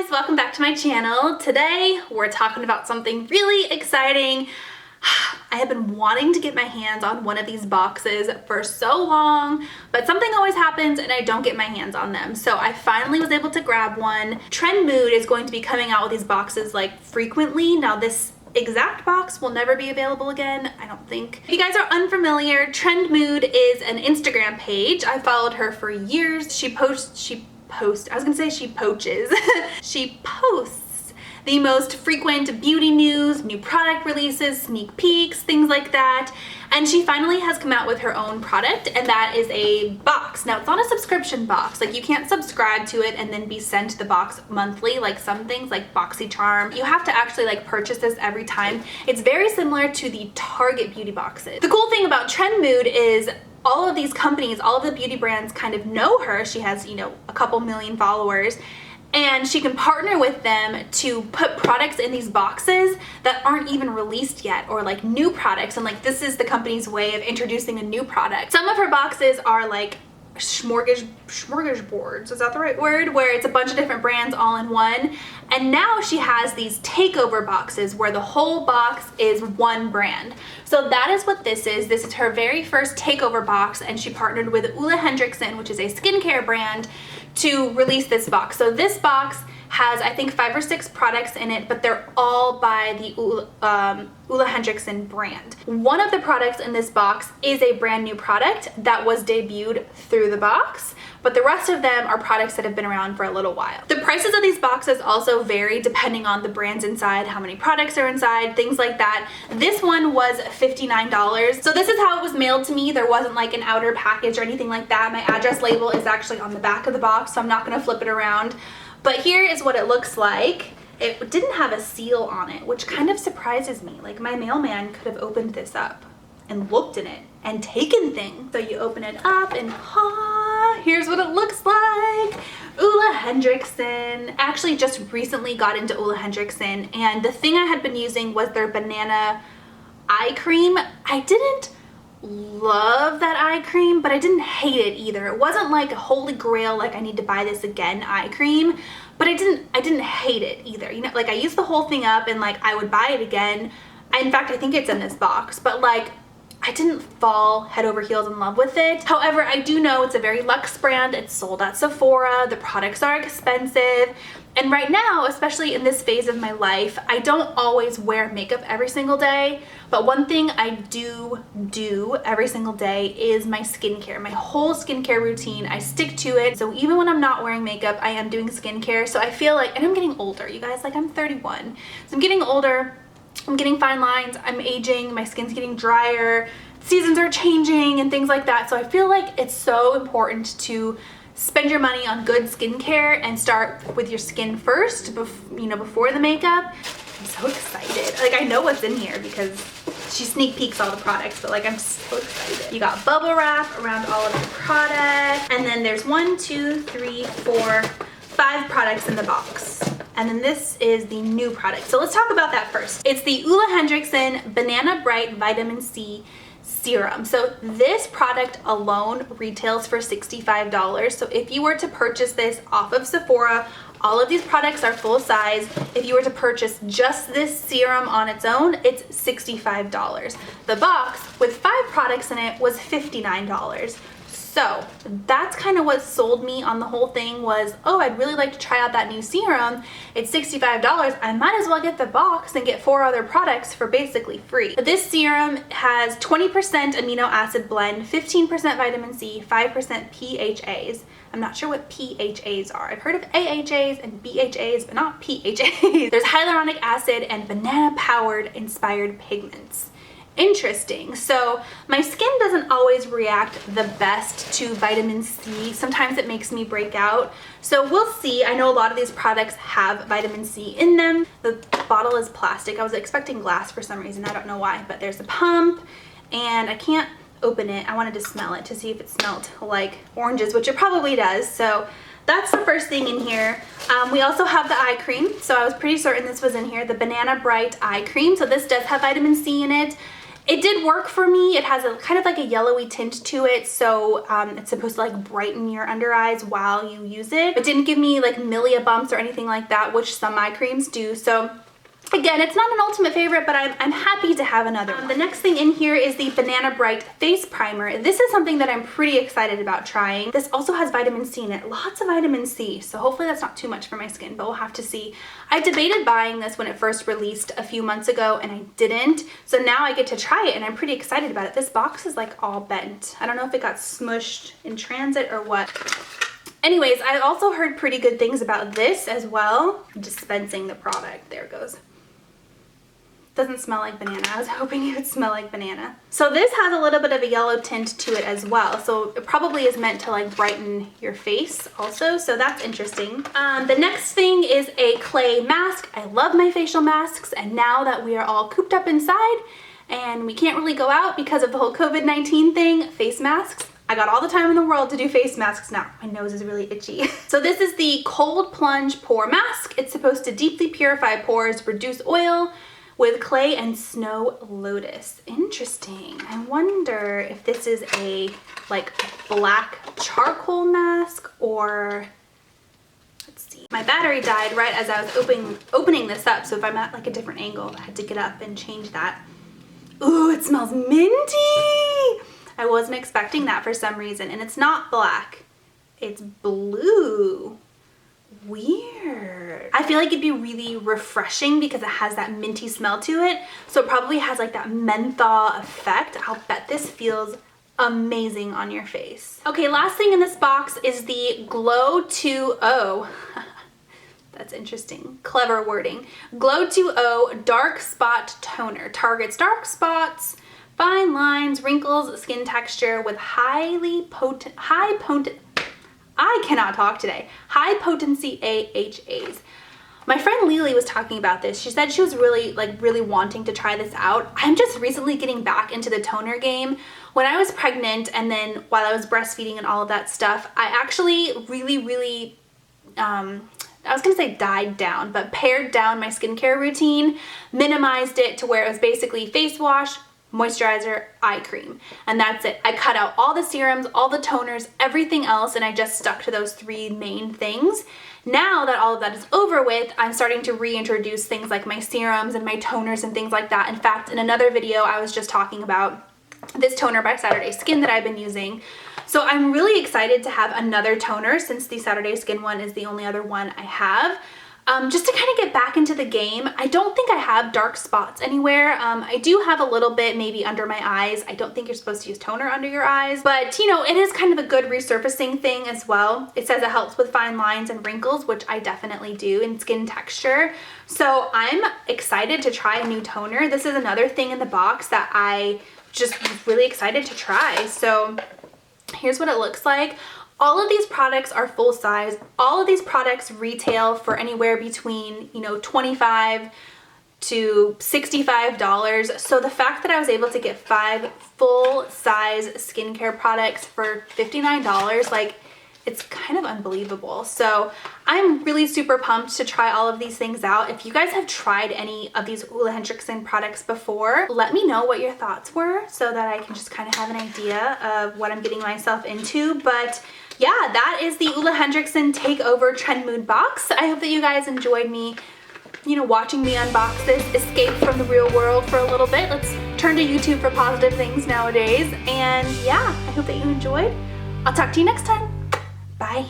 guys, welcome back to my channel. Today we're talking about something really exciting. I have been wanting to get my hands on one of these boxes for so long, but something always happens and I don't get my hands on them. So I finally was able to grab one. Trendmood is going to be coming out with these boxes like frequently. Now this exact box will never be available again, I don't think. If you guys are unfamiliar, Trendmood is an Instagram page. I followed her for years. She poaches. She posts the most frequent beauty news, new product releases, sneak peeks, things like that. And she finally has come out with her own product, and that is a box. Now, it's not a subscription box. Like, you can't subscribe to it and then be sent the box monthly, like some things like BoxyCharm. You have to actually like purchase this every time. It's very similar to the Target beauty boxes. The cool thing about Trendmood is all of these companies, all of the beauty brands kind of know her. She has, you know, a couple million followers, and she can partner with them to put products in these boxes that aren't even released yet, or like new products. And like, this is the company's way of introducing a new product. Some of her boxes are like smorgasbords, is that the right word? Where it's a bunch of different brands all in one. And now she has these takeover boxes where the whole box is one brand. So that is what this is. This is her very first takeover box, and she partnered with Olehenriksen, which is a skincare brand, to release this box. So this box has, I think, 5 or 6 products in it, but they're all by the Olehenriksen brand. One of the products in this box is a brand new product that was debuted through the box, but the rest of them are products that have been around for a little while. The prices of these boxes also vary depending on the brands inside, how many products are inside, things like that. This one was $59. So this is how it was mailed to me. There wasn't like an outer package or anything like that. My address label is actually on the back of the box, so I'm not gonna flip it around. But here is what it looks like. It didn't have a seal on it, which kind of surprises me. Like, my mailman could have opened this up and looked in it and taken things. So you open it up and here's what it looks like. Olehenriksen. Actually just recently got into Olehenriksen, and the thing I had been using was their banana eye cream. I didn't love that eye cream, but I didn't hate it either. It wasn't like a holy grail, like I need to buy this again eye cream, but I didn't hate it either. You know, like I used the whole thing up and like I would buy it again. In fact, I think it's in this box, but like I didn't fall head over heels in love with it. However, I do know it's a very luxe brand. It's sold at Sephora. The products are expensive. And right now, especially in this phase of my life, I don't always wear makeup every single day. But one thing I do every single day is my skincare. My whole skincare routine, I stick to it. So even when I'm not wearing makeup, I am doing skincare. So I feel like, and I'm getting older, you guys, like I'm 31. So I'm getting older. I'm getting fine lines, I'm aging, my skin's getting drier, seasons are changing and things like that. So I feel like it's so important to spend your money on good skincare and start with your skin first, before the makeup. I'm so excited. Like, I know what's in here because she sneak peeks all the products, but like I'm so excited. You got bubble wrap around all of the products, and then there's 1, 2, 3, 4, 5 products in the box. And then this is the new product. So let's talk about that first. It's the Olehenriksen Banana Bright Vitamin C Serum. So this product alone retails for $65. So if you were to purchase this off of Sephora, all of these products are full size. If you were to purchase just this serum on its own, it's $65. The box with 5 products in it was $59. So that's kind of what sold me on the whole thing was, oh, I'd really like to try out that new serum. It's $65. I might as well get the box and get 4 other products for basically free. This serum has 20% amino acid blend, 15% vitamin C, 5% PHAs. I'm not sure what PHAs are. I've heard of AHAs and BHAs, but not PHAs. There's hyaluronic acid and banana powered inspired pigments. Interesting. So my skin doesn't always react the best to vitamin C. Sometimes it makes me break out. So we'll see. I know a lot of these products have vitamin C in them. The bottle is plastic. I was expecting glass for some reason. I don't know why, but there's a pump and I can't open it. I wanted to smell it to see if it smelled like oranges, which it probably does. So that's the first thing in here. We also have the eye cream. So I was pretty certain this was in here, the Banana Bright Eye Cream. So this does have vitamin C in it. It did work for me. It has a kind of like a yellowy tint to it, so it's supposed to like brighten your under eyes while you use it. It didn't give me like milia bumps or anything like that, which some eye creams do. So again, it's not an ultimate favorite, but I'm happy to have another one. The next thing in here is the Banana Bright Face Primer. This is something that I'm pretty excited about trying. This also has vitamin C in it, lots of vitamin C, so hopefully that's not too much for my skin, but we'll have to see. I debated buying this when it first released a few months ago, and I didn't, so now I get to try it, and I'm pretty excited about it. This box is like all bent. I don't know if it got smushed in transit or what. Anyways, I also heard pretty good things about this as well. Dispensing the product, there it goes. Doesn't smell like banana. I was hoping it would smell like banana. So this has a little bit of a yellow tint to it as well. So it probably is meant to like brighten your face also. So that's interesting. The next thing is a clay mask. I love my facial masks. And now that we are all cooped up inside and we can't really go out because of the whole COVID-19 thing, face masks. I got all the time in the world to do face masks now. My nose is really itchy. So this is the Cold Plunge Pore Mask. It's supposed to deeply purify pores, reduce oil, with clay and snow lotus. Interesting. I wonder if this is a like black charcoal mask or, let's see. My battery died right as I was opening this up, so if I'm at like a different angle, I had to get up and change that. Ooh, it smells minty. I wasn't expecting that for some reason, and it's not black, it's blue. Weird. I feel like it'd be really refreshing because it has that minty smell to it. So it probably has like that menthol effect. I'll bet this feels amazing on your face. Okay, last thing in this box is the Glow 2O. That's interesting. Clever wording. Glow 2O Dark Spot Toner. Targets dark spots, fine lines, wrinkles, skin texture with I cannot talk today. High potency AHAs. My friend Lily was talking about this. She said she was really wanting to try this out. I'm just recently getting back into the toner game. When I was pregnant and then while I was breastfeeding and all of that stuff, I actually really, I was gonna say died down, but pared down my skincare routine, minimized it to where it was basically face wash, moisturizer, eye cream, and that's it. I cut out all the serums, all the toners, everything else, and I just stuck to those three main things. Now that all of that is over with, I'm starting to reintroduce things like my serums and my toners and things like that. In fact, in another video, I was just talking about this toner by Saturday Skin that I've been using. So I'm really excited to have another toner since the Saturday Skin one is the only other one I have. Just to kind of get back into the game. I don't think I have dark spots anywhere. I do have a little bit maybe under my eyes. I don't think you're supposed to use toner under your eyes, but you know, it is kind of a good resurfacing thing as well. It says it helps with fine lines and wrinkles, which I definitely do, and skin texture. So I'm excited to try a new toner. This is another thing in the box that I just was really excited to try. So here's what it looks like. All of these products are full size. All of these products retail for anywhere between, you know, $25 to $65. So the fact that I was able to get 5 full size skincare products for $59, like, it's kind of unbelievable. So I'm really super pumped to try all of these things out. If you guys have tried any of these Olehenriksen products before, let me know what your thoughts were so that I can just kind of have an idea of what I'm getting myself into. But yeah, that is the Olehenriksen Takeover Trendmood box. I hope that you guys enjoyed me, you know, watching me unbox this, escape from the real world for a little bit. Let's turn to YouTube for positive things nowadays. And yeah, I hope that you enjoyed. I'll talk to you next time. Bye.